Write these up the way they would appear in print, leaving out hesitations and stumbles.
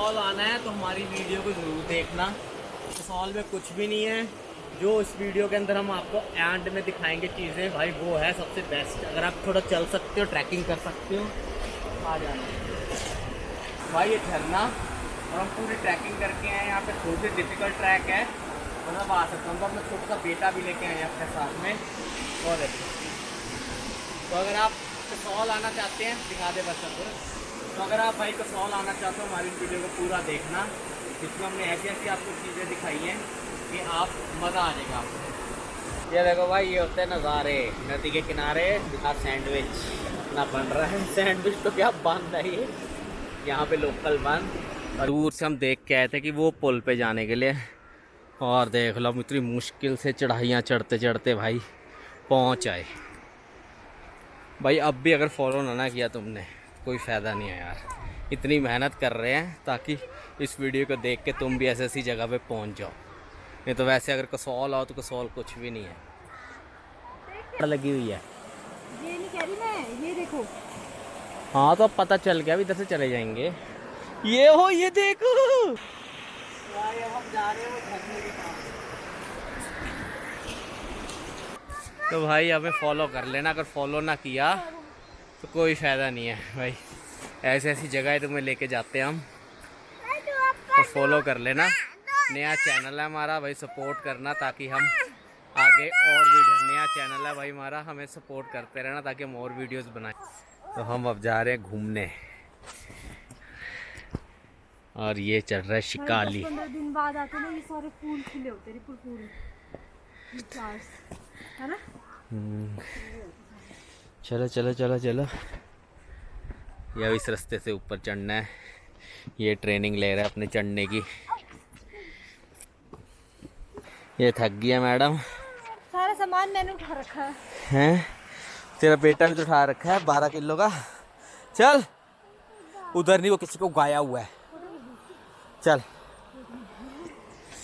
कसौल आना है तो हमारी वीडियो को ज़रूर देखना। कसौल में कुछ भी नहीं है, जो इस वीडियो के अंदर हम आपको एंड में दिखाएंगे चीज़ें भाई, वो है सबसे बेस्ट। अगर आप थोड़ा चल सकते हो, ट्रैकिंग कर सकते हो, आ जाना भाई। ये झरना और हम पूरी ट्रैकिंग करके आए। यहाँ पे थोड़ी सी डिफ़िकल्ट ट्रैक है, मतलब आ सकता हूँ। तो अपना छोटा सा बेटा भी लेके आए हैं अपने साथ में। और तो अगर आप कसौल आना चाहते हैं, दिखा दे बस आपको। तो अगर आप भाई कसौल आना चाहते हो, हमारी वीडियो को पूरा देखना, जिसमें हमने ऐसी ऐसी आपको चीज़ें दिखाई हैं कि आप मज़ा आ जाएगा आपको। ये देखो भाई, ये होते हैं नज़ारे नदी के किनारे। सैंडविच ना बन रहा है, सैंडविच तो क्या बन रही है यहाँ पे, लोकल बन। और दूर से हम देख के आए थे कि वो पुल पे जाने के लिए, और देख लो हम इतनी मुश्किल से चढ़ाइयाँ चढ़ते चढ़ते भाई पहुँच आए। भाई अब भी अगर फॉलो ना किया तुमने, कोई फ़ायदा नहीं है यार। इतनी मेहनत कर रहे हैं ताकि इस वीडियो को देख के तुम भी ऐसी ऐसी जगह पे पहुंच जाओ। नहीं तो वैसे अगर कसौल आओ तो कसौल कुछ भी नहीं है, लगी हुई है। ये नहीं कह रही मैं, ये देखो। हाँ तो अब पता चल गया, अब इधर से चले जाएंगे। ये हो, ये देखो भाई, अब हम जा रहे हैं वो झरने के पास। तो भाई हमें फॉलो कर लेना, अगर फॉलो ना किया तो कोई फ़ायदा नहीं है भाई। ऐसी ऐसी जगह तुम्हें लेके जाते हैं हम, और फॉलो कर लेना। नया चैनल है हमारा भाई, सपोर्ट करना ताकि हम आगे और वीडियो। नया चैनल है भाई हमारा, हमें सपोर्ट करते रहना ताकि हम और वीडियोस बनाएं। तो हम अब जा रहे हैं घूमने, और ये चल रहा है शिकाली। 15 दिन बाद आते ना, ये सारे फूल खिले होते हैं, फूल है ना। चलो चलो चलो चलो, ये इस रास्ते से ऊपर चढ़ना है। ये ट्रेनिंग ले रहा है अपने चढ़ने की। ये थक गया मैडम, सारा सामान मैंने उठा रखा है। हैं? तेरा बेटा भी तो उठा रखा है 12 किलो का। चल उधर नहीं, वो किसी को गाया हुआ है। चल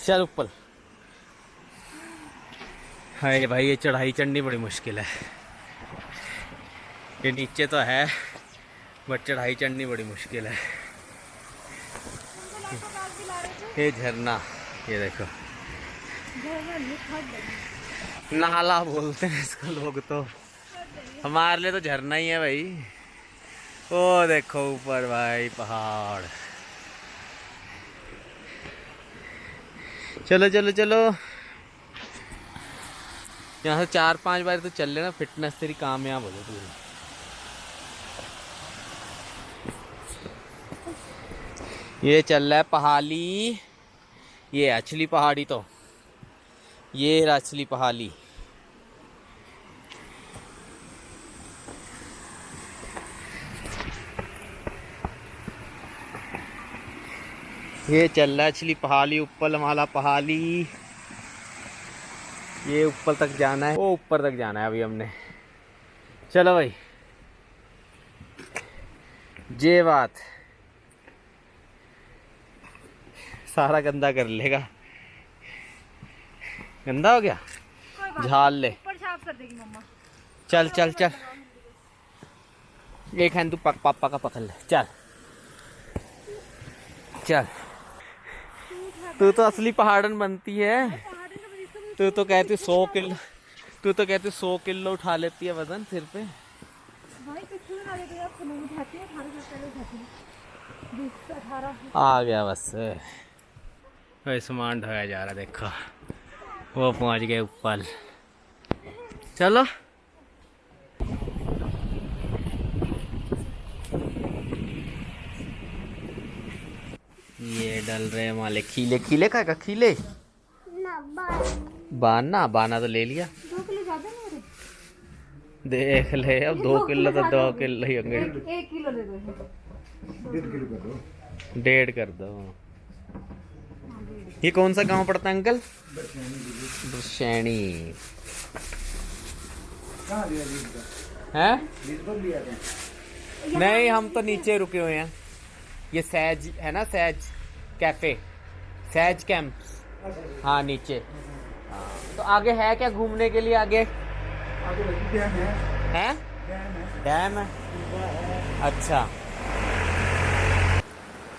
चल ऊपर। हाय भाई, ये चढ़ाई चढ़नी बड़ी मुश्किल है। ये नीचे तो है बट चढ़ाई चढ़नी बड़ी मुश्किल है। ये झरना, ये देखो, नाला बोलते हैं इसको लोग, तो हमारे लिए तो झरना ही है भाई। ओ देखो ऊपर भाई पहाड़। चलो चलो चलो, यहाँ से 4-5 बार तो चल लेना, फिटनेस तेरी कामयाब हो जाए पूरी। ये चल रहा है पहाड़ी, ये असली पहाड़ी, तो ये असली पहाड़ी। ये चल रहा है असली पहाड़ी, ऊपर हमारा पहाड़ी। ये ऊपर तक जाना है, वो ऊपर तक जाना है अभी हमने। चलो भाई, ये बात सारा गंदा कर लेगा। गंदा हो गया, झाल ले। ऊपर साफ कर देगी मम्मा। चल चल चल, एक हैंड तू पापा का पकड़ ले। चल चल, तू तो असली पहाड़न बनती है। तू तो कहती 100 किलो, तू तो कहती 100 किलो उठा लेती है वजन सिर पे। भाई कितने उठा लेते हैं आप? नहीं उठाती है, 18 साल उठाती है, 20 18। आ गया बस, वही सामान ढोया जा रहा है, देखो वो पहुंच गए ऊपर। चलो ये डल रहे हमारे खीले। खीले का खीले ना बाना, बाना तो ले लिया। 2 किलो ज्यादा नहीं हो रहे? देख ले, अब 2 किलो तो 2 किलो ही होंगे। 1 किलो दे दो, 1.5 किलो कर दो। 1.5 कर दो। ये कौन सा गांव पड़ता है अंकल? बरसैनी। कहाँ दिया लीज का? हैं? लीज पर लिया था। नहीं, हम तो नीचे रुके हुए हैं। ये सैज है ना, सैज कैफे, सैज कैंप। हाँ नीचे। हाँ तो आगे है क्या घूमने के लिए? आगे आगे डैम है। हैं? डैम है। डैम है, अच्छा।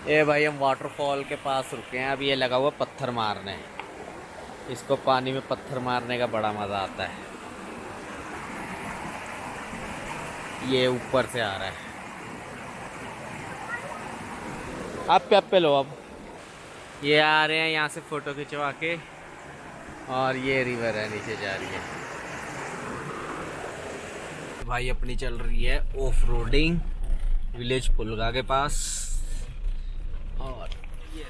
ये भाई हम वाटरफॉल के पास रुके हैं। अब ये लगा हुआ पत्थर मारने, इसको पानी में पत्थर मारने का बड़ा मज़ा आता है। ये ऊपर से आ रहा है। आप पे लो। अब ये आ रहे हैं यहाँ से फ़ोटो खिंचवा के, और ये रिवर है नीचे जा रही है। भाई अपनी चल रही है ऑफ रोडिंग विलेज पुलगा के पास, और ये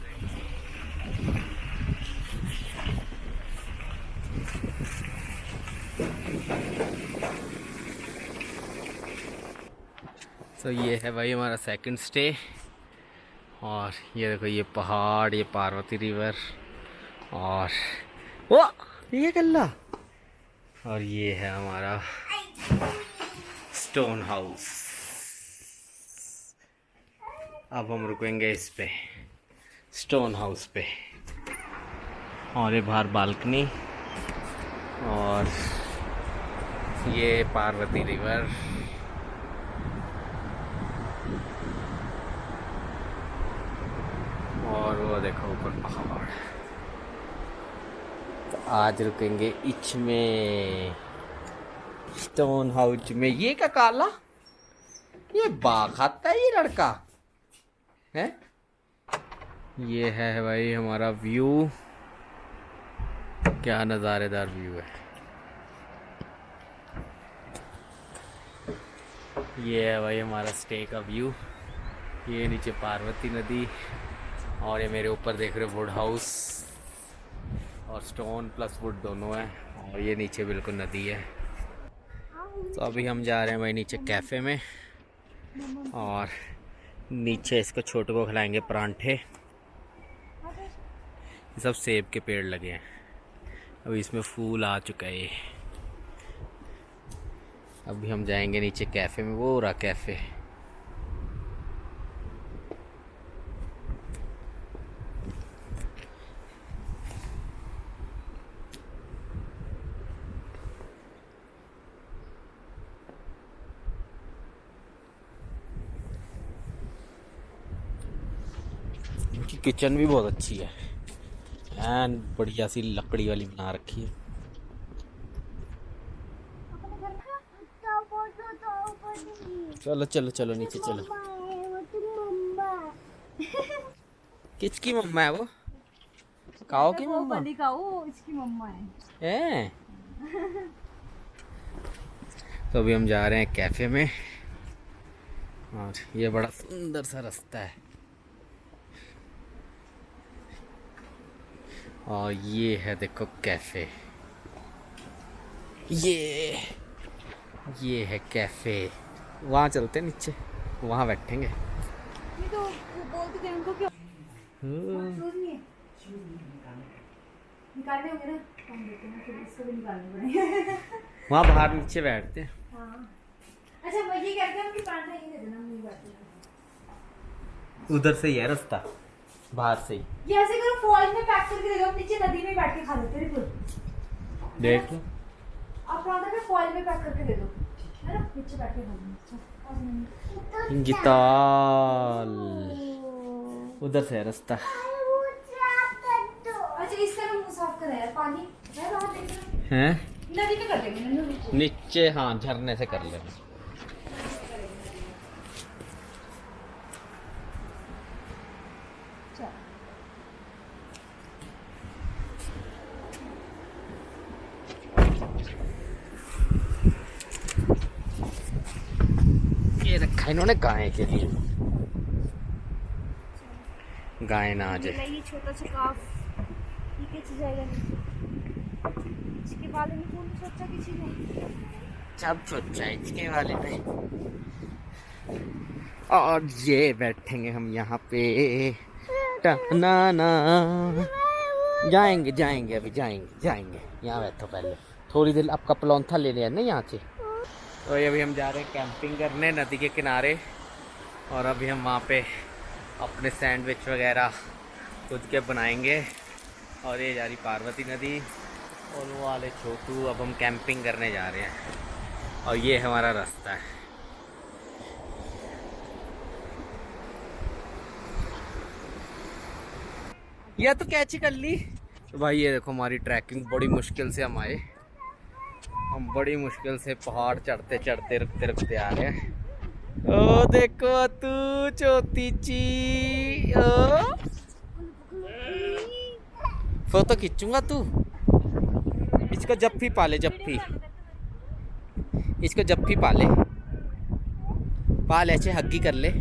तो ये है भाई हमारा सेकंड स्टे। और ये देखो ये पहाड़, ये पार्वती रिवर, और वो ये गल्ला, और ये है हमारा स्टोन हाउस। अब हम रुकेंगे इस पे, स्टोन हाउस पे। और ये बाहर बालकनी, और ये पार्वती रिवर। और वो देखो ऊपर पहाड़। तो आज रुकेंगे इच में, स्टोन हाउस में। ये क्या काला, ये बाघ खाता है ये लड़का है। ये है भाई हमारा व्यू, क्या नज़ारेदार व्यू है। ये है भाई हमारा स्टे का व्यू। ये नीचे पार्वती नदी, और ये मेरे ऊपर देख रहे हो वुड हाउस, और स्टोन प्लस वुड दोनों है, और ये नीचे बिल्कुल नदी है। तो अभी हम जा रहे हैं भाई नीचे कैफ़े में, और नीचे इसको छोटे को खिलाएंगे परांठे। ये सब सेब के पेड़ लगे हैं, अभी इसमें फूल आ चुका है। अभी हम जाएंगे नीचे कैफ़े में, वो रहा कैफ़े। इनकी किचन भी बहुत अच्छी है, एन बढ़िया सी लकड़ी वाली बना रखी है। चलो चलो चलो नीचे चलो। किसकी मम्मा है वो? काओ की मम्मा? इसकी मम्मा है। तो अभी हम जा रहे हैं कैफ़े में, और ये बड़ा सुंदर सा रास्ता है। और ये है देखो कैफ़े, ये है कैफ़े। वहाँ चलते हैं नीचे, वहाँ बैठेंगे। ये तो बोलते थे उनको क्यों शूज नहीं है, निकालने होंगे ना, हम देते हैं फिर इसको भी निकालने पड़ेंगे। वहाँ बाहर नीचे बैठते हैं। हाँ अच्छा, मैं ये कहते हैं कि पराठा ये दे देना, मुझे बात है। उधर से ही है रास्ता, बाहर से ही। ये ऐसे करो, फॉल में पैक करके दे दो, नीचे नदी में बैठ के खा लेते हैं फिर। देख लो, आप पराठा में फॉल में पैक करके दे दो, है ना, नीचे बैठ के खा लेंगे। गिताल उधर से है रास्ता। अच्छा इसका मुंह साफ करा यार, पानी है वहाँ देख हैं? नदी में कर लेंगे नीचे, हाँ झरने से कर लेंगे। ये रखा इन्होंने गाय के लिए, गाय ना आ जाए। ये छोटा सा काफ ये कैसे जाएगा नीचे, इसके बारे में कौन सोचा किसी ने, सब सोचा है इसके वाले में। और ये बैठेंगे हम यहाँ पे, टहनाना। जाएंगे जाएंगे अभी जाएंगे। यहाँ बैठो पहले, थोड़ी देर आपका पलौंथा ले लिया ना यहाँ से। तो अभी हम जा रहे हैं कैंपिंग करने नदी के किनारे, और अभी हम वहाँ पे अपने सैंडविच वगैरह खुद के बनाएंगे। और ये जा रही पार्वती नदी, और वो वाले छोटू। अब हम कैंपिंग करने जा रहे हैं, और ये हमारा रास्ता है। या तो कैची कर ली। तो भाई ये देखो हमारी ट्रैकिंग बड़ी मुश्किल से हम आए। हम बड़ी मुश्किल से पहाड़ चढ़ते चढ़ते रुकते रुकते आ रहे हैं। ओ देखो तू चोती ची ओ फोटो खींचूंगा तू। इसको जप्फी पाले जप्फी, इसको जप्फी पाले पाल ऐसे हग्गी कर ले।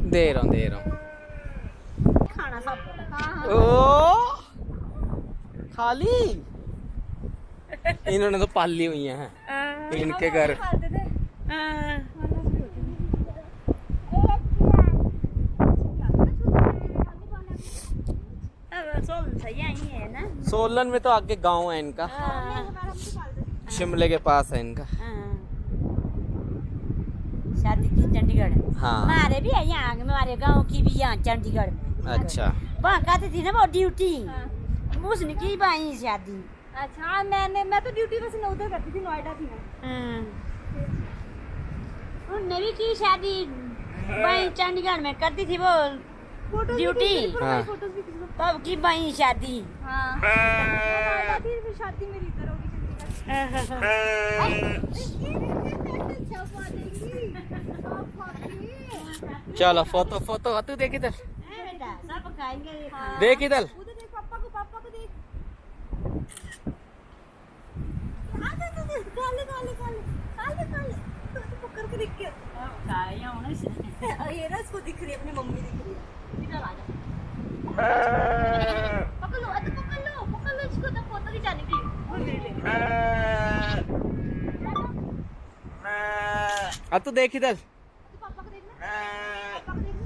दे रहा हूँ खाना सब। ओ खाली इन्होंने तो पाली हुई हैं इनके घर। सोलन में तो आगे गांव है इनका, शिमले के पास है इनका। शादी की चंडीगढ़। हाँ हमारे भी है यहाँ, हमारे गांव की भी यहाँ चंडीगढ़ में। अच्छा वहाँ कहती थी ना वो ड्यूटी, उसने की बाई शादी। अच्छा मैं तो ड्यूटी बस उधर करती थी, नोएडा थी ना। उनने भी की शादी बाई चंडीगढ़ में करती थी वो ड्यूटी। हाँ। फोटोज भी खींच लो। तब की बाई शादी। हाँ नोएडा थी, फिर शादी मेरी इधर होगी चंडीगढ़। चलो फोटो फोटो तू देख इधर, बेटा सब खाएंगे। देख इधर। उधर देख पापा को देख। काले तो पकड़ के देख के ये ना इसको दिख रही है, अपनी मम्मी दिख रही है। इधर आ जा, पकड़ लो इसको, तो फोटो खिंचाने की। वो ले ले अब तू देख इधर। पापा को देखना, पापा को देखना,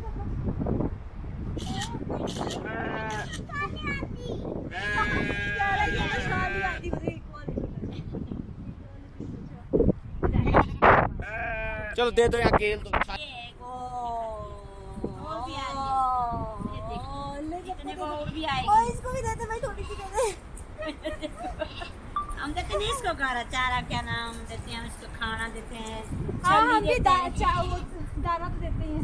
शादी आती मुझे एक बार। चलो दे दो यहाँ गेल तो। इसको भी देते भाई, थोड़ी सी देते। हम देते नहीं इसको गारा चारा, क्या नाम देते हैं इसको, खाना देते हैं। हाँ हम छलनी भी देते हैं। दाना तो देते ही हैं।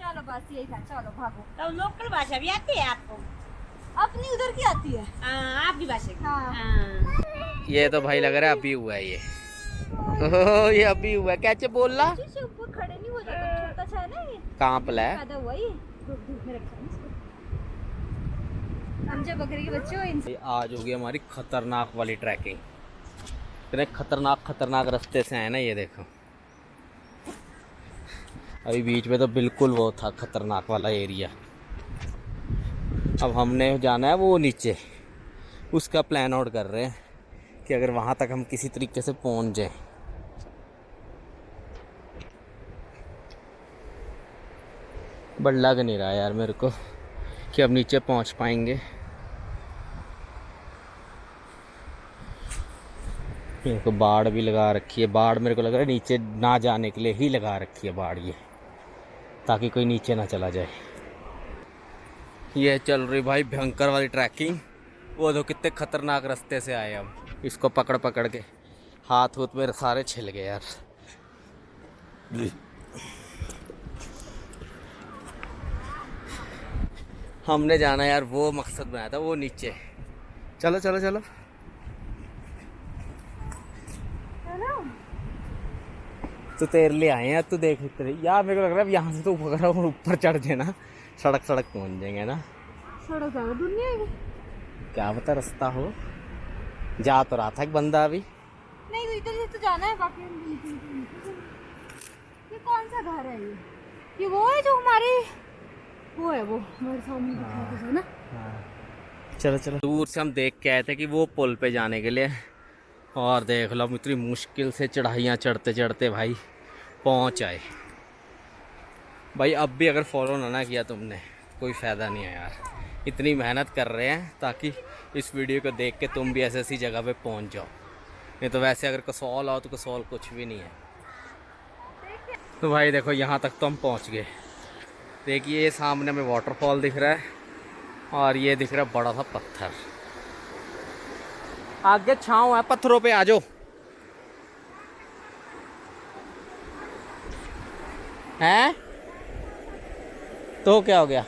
चलो बस यही था, चलो भागो। तो लोकल भाषा भी आती है आपको? अपनी उधर की आती है। हाँ आपकी भाषा की। हाँ। हाँ। ये तो भाई लग रहा है अभी हुआ है ये। ओह ये अभी हुआ है। कैसे बोल रहा? ऊपर खड़े नहीं हो जाता, छोटा सा है ना ये, कहाँ पला है? पैदा हुआ ये, धूप में रखा है इसको। हम जब बकरी के बच्चे हो इनसे। ये आज होगी हमारी खतरनाक वाली ट्रैकिंग। इतने खतरनाक रास्ते से आए ना, ये देखो। अभी बीच में तो बिल्कुल वो था खतरनाक वाला एरिया। अब हमने जाना है वो नीचे, उसका प्लान आउट कर रहे हैं कि अगर वहाँ तक हम किसी तरीके से पहुँच जाए। बट लग नहीं रहा यार मेरे को कि अब नीचे पहुँच पाएंगे। मेरे को बाड़ भी लगा रखी है। बाड़ मेरे को लग रहा है नीचे ना जाने के लिए ही लगा रखी है बाड़, ये ताकि कोई नीचे ना चला जाए। ये चल रही भाई भयंकर वाली ट्रैकिंग। वो दो कितने खतरनाक रास्ते से आए हम। इसको पकड़ पकड़ के हाथ हुत मेरे सारे छिल गए यार। हमने जाना यार, वो मकसद बनाया था वो नीचे। चलो चलो चलो। तो तेरे लिए आए हैं, तू देख तेरे यार। मेरे को लग रहा है यहाँ से तो ऊपर चढ़ जाए ना, सड़क पहुँच जाएंगे ना। सड़क ज़्यादा दूर नहीं आएगी। क्या पता रास्ता हो। जा तो रहा था एक बंदा अभी। नहीं तो इधर से तो जाना है बाकी। ये कौन सा घर है ये वो है जो हमारे वो है, वो हमारे सामने दिख रहा है ना। चलो चलो। दूर से हम देख के आए थे कि वो पुल पे जाने के लिए, और देख लो हम इतनी मुश्किल से चढ़ाइयाँ चढ़ते चढ़ते भाई पहुँच आए। भाई अब भी अगर फॉलो ना किया तुमने कोई फ़ायदा नहीं है यार। इतनी मेहनत कर रहे हैं ताकि इस वीडियो को देख के तुम भी ऐसी ऐसी जगह पे पहुंच जाओ। नहीं तो वैसे अगर कसौल आओ तो कसौल कुछ भी नहीं है। तो भाई देखो यहाँ तक तो हम पहुँच गए। देखिए ये सामने में वाटरफॉल दिख रहा है और ये दिख रहा बड़ा सा पत्थर। आगे छांव है पत्थरों पे, आ जाओ। हैं तो क्या हो गया?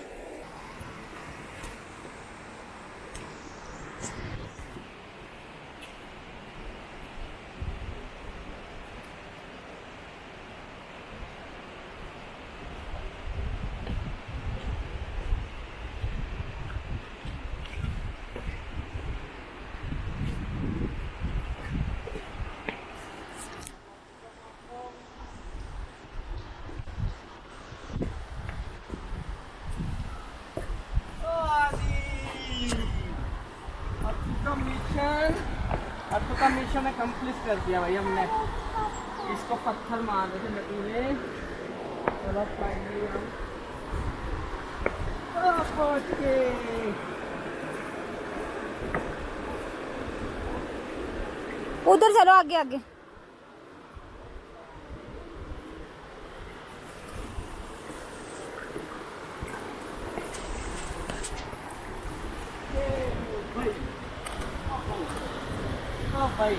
अब तो मिशन में कंप्लीट कर दिया भाई हमने। इसको पत्थर मार रहे थे नदी में, चलो फाइनली हम पहुंच गए। उधर चलो, आगे आगे। ओ भाई,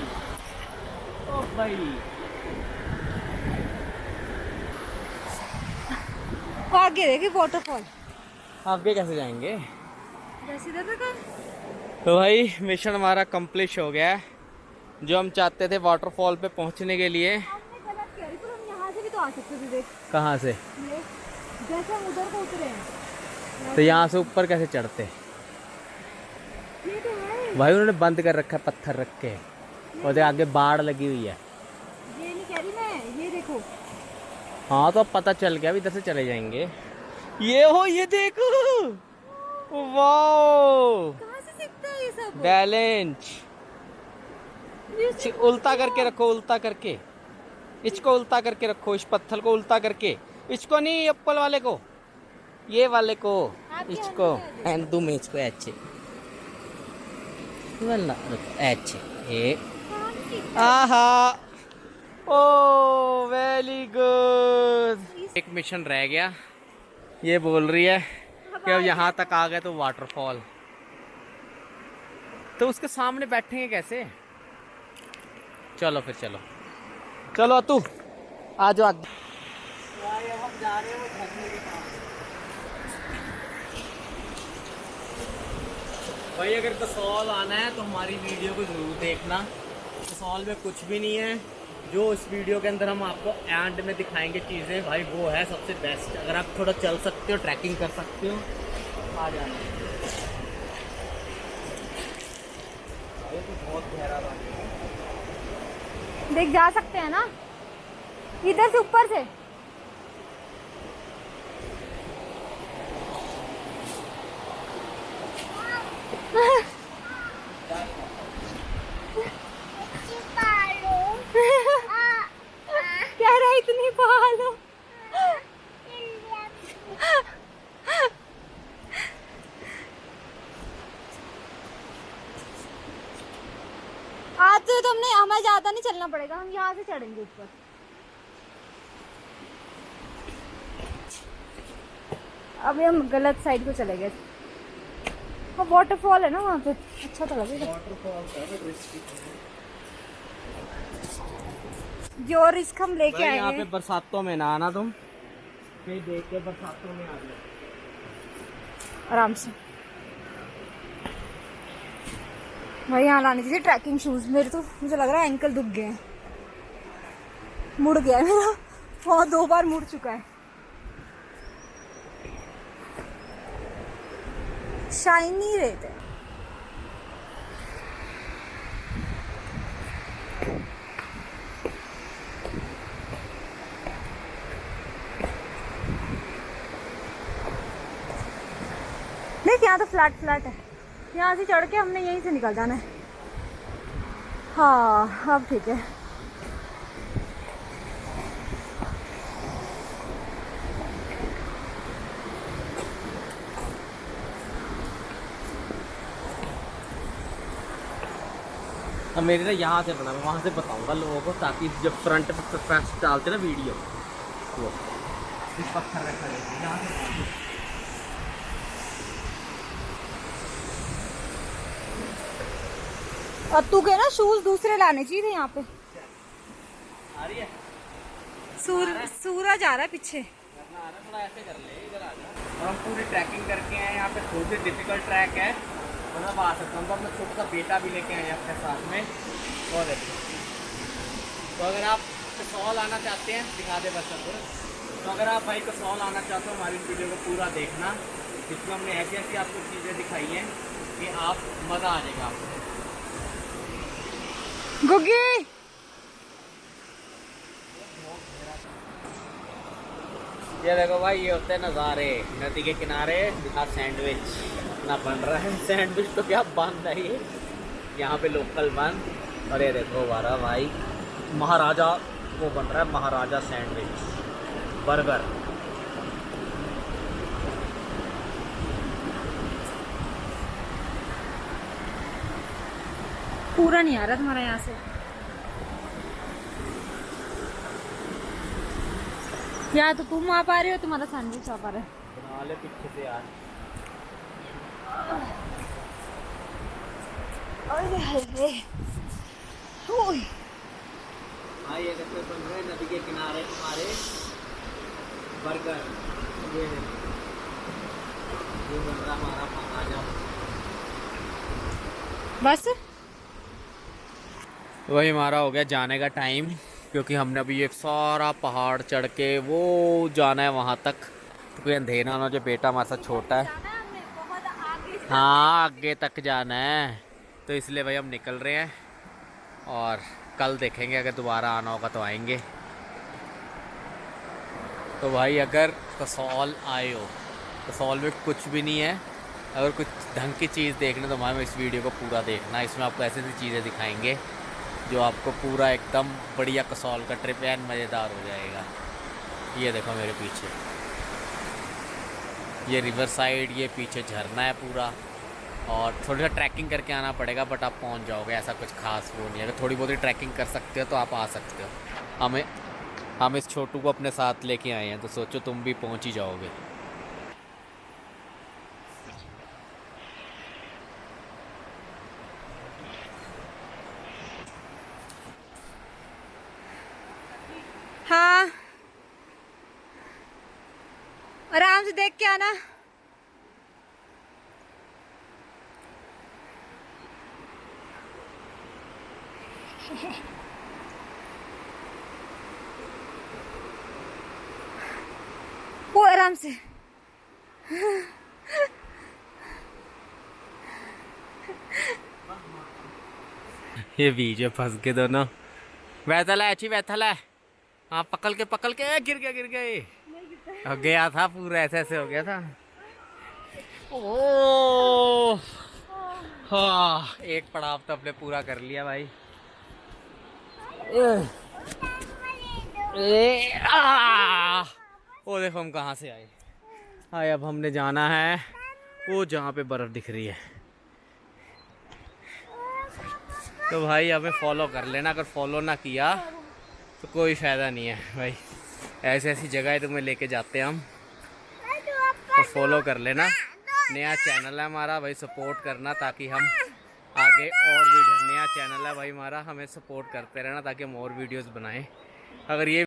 ओ भाई, आगे देखिए वाटरफॉल। आगे कैसे जाएंगे? बस इधर तक है। तो भाई मिशन हमारा कंप्लीट हो गया है। जो हम चाहते थे वाटरफॉल पे पहुंचने के लिए। हमने गलत किया, पर हम यहाँ से भी तो आ सकते थे। देख कहाँ से? ये, जैसे हम उधर को उतरे हैं। तो यहाँ से ऊपर कैसे चढ़ते? ये तो है। भाई उन्होंने बंद कर रखा है पत्थर रख के, और देख आगे बाढ़ लगी हुई है। ये नहीं कह रही मैं, ये देखो। हाँ तो अब पता चल गया, अभी इधर से चले जाएंगे। ये हो, ये देखो, वाओ, कहाँ से सीखता है ये सब? बैलेंस। उल्टा करके रखो, उल्टा करके, इसको उल्टा करके रखो, इस पत्थर को उल्टा करके, इसको नहीं एप्पल वाले को, ये वाले को, इसको एंड तुम इसको अच्छे वाला अच्छे। आहा, ओ वेरी गुड। एक मिशन रह गया। ये बोल रही है कि अब यहाँ तक आ गए तो वाटरफॉल, तो उसके सामने बैठेंगे कैसे? चलो फिर, चलो चलो तू आ जाओ आगे। हम जा रहे हैं वो झरने के पास। भाई अगर कसौल आना है तो हमारी वीडियो को जरूर देखना। कसौल में कुछ भी नहीं है, जो इस वीडियो के अंदर हम आपको एंड में दिखाएंगे चीज़ें, भाई वो है सबसे बेस्ट। अगर आप थोड़ा चल सकते हो, ट्रैकिंग कर सकते हो, आ जाना। ये तो बहुत गहरा था। देख, जा सकते हैं ना इधर से, ऊपर से। कह रहा है इतनी पालो। आज तो तुमने, हमें ज्यादा नहीं चलना पड़ेगा, हम यहाँ से चढ़ेंगे ऊपर। अभी हम गलत साइड को चले गए। वाटरफॉल है ना वहाँ पे, अच्छा तो लगेगा। जो रिस्क हम लेके आए यहाँ हैं। पे बरसातों में ना आना तुम, कहीं देख के बरसातों में आ जाओ आराम से। भाई यहाँ लाने चाहिए ट्रैकिंग शूज। मेरे तो, मुझे लग रहा है एंकल दुख गए हैं, मुड़ गया है मेरा, और 2 बार मुड़ चुका है। शाइनी रहते हैं। देख, यहाँ तो फ्लैट फ्लैट है, यहाँ से चढ़ के हमने यहीं से निकल जाना है। हाँ अब ठीक है। अब मेरे ना यहाँ से बना, मैं वहाँ से बताऊँगा लोगों को, ताकि जब फ्रंट पे डालते ना वीडियो, वो इस पत्थर रखा है यहाँ से। और तू के ना शूज दूसरे लाने चाहिए थे यहाँ पे। आ रही है? सूरज आ रहा है पीछे। करना आ रहा है, थोड़ा ऐसे कर ले, इधर आ जा। और हम पूरी ट्रैकिंग करके आए, यहाँ पे थोड़ी सी डिफिकल्ट ट्रैक है, मतलब आ सकता हूँ। तो अपना छोटा सा बेटा भी लेके आए हैं अपने साथ में। और देखो, तो अगर आप कसौल आना चाहते हैं, दिखा दे बस सबको। तो अगर आप भाई कसौल आना चाहते हो, हमारी वीडियो को पूरा देखना, जिसमें हमने ऐसी ऐसी आपको चीज़ें दिखाई हैं कि आप मज़ा आ जाएगा आपको। गुग्गी ये देखो भाई, ये होते हैं नज़ारे नदी के किनारे। यहाँ सैंडविच ना बन रहा है, सैंडविच तो क्या बन रहा है यहाँ पे, लोकल बन। और ये देखो हमारा भाई महाराजा वो बन रहा है, महाराजा सैंडविच बर्गर। पूरा नहीं आ रहा तुम्हारा यहाँ से, या तो तुम आ पा रहे हो, तुम्हारा सैंडविच आ पा रहा है। बना ले पीछे से यार। अरे अरे ओए, हाँ ये देखो बन रहे हैं नदी के किनारे हमारे बर्गर। ये बन रहा हमारा महाराजा। बस वही हमारा हो गया जाने का टाइम, क्योंकि हमने अभी ये सारा पहाड़ चढ़ के वो जाना है वहाँ तक। तो कोई अंधेरा ना, जो बेटा हमारे साथ छोटा है, हाँ आगे तक जाना है, तो इसलिए भाई हम निकल रहे हैं। और कल देखेंगे, अगर दोबारा आना होगा तो आएंगे। तो भाई अगर कसौल आए हो, कसौल में कुछ भी नहीं है, अगर कुछ ढंग की चीज़ देखने तो हमारे इस वीडियो को पूरा देखना। इसमें आपको ऐसी ऐसी चीज़ें दिखाएंगे जो आपको पूरा एकदम बढ़िया कसौल का ट्रिप एंड मज़ेदार हो जाएगा। ये देखो मेरे पीछे ये रिवर साइड, ये पीछे झरना है पूरा। और थोड़ी सा ट्रैकिंग करके आना पड़ेगा, बट आप पहुंच जाओगे, ऐसा कुछ खास वो नहीं है। अगर थोड़ी बहुत ही ट्रैकिंग कर सकते हो तो आप आ सकते हो। हम इस छोटू को अपने साथ लेके आए हैं, तो सोचो तुम भी पहुंच ही जाओगे। हाँ आराम से देख के आना। वो आराम से। ये बीच में फंस के दोनों। बैठल है, अच्छी बैठल है। हाँ पकड़ के गिर गए। और गया था पूरा, ऐसे ऐसे हो गया था। ओ हाँ, एक पड़ाव तो अपने पूरा कर लिया भाई। ओ देखो हम कहाँ से आए। हाँ अब हमने जाना है वो जहाँ पे बर्फ़ दिख रही है। तो भाई हमें फॉलो कर लेना, अगर फॉलो ना किया तो कोई फ़ायदा नहीं है भाई। ऐसी ऐसी जगह तुम्हें लेके जाते हैं हम, तो फॉलो कर लेना। नया चैनल है हमारा भाई, सपोर्ट करना ताकि हम आगे और वीडियो, नया चैनल है भाई हमारा, हमें सपोर्ट करते रहना ताकि हम और वीडियोस बनाएं। अगर ये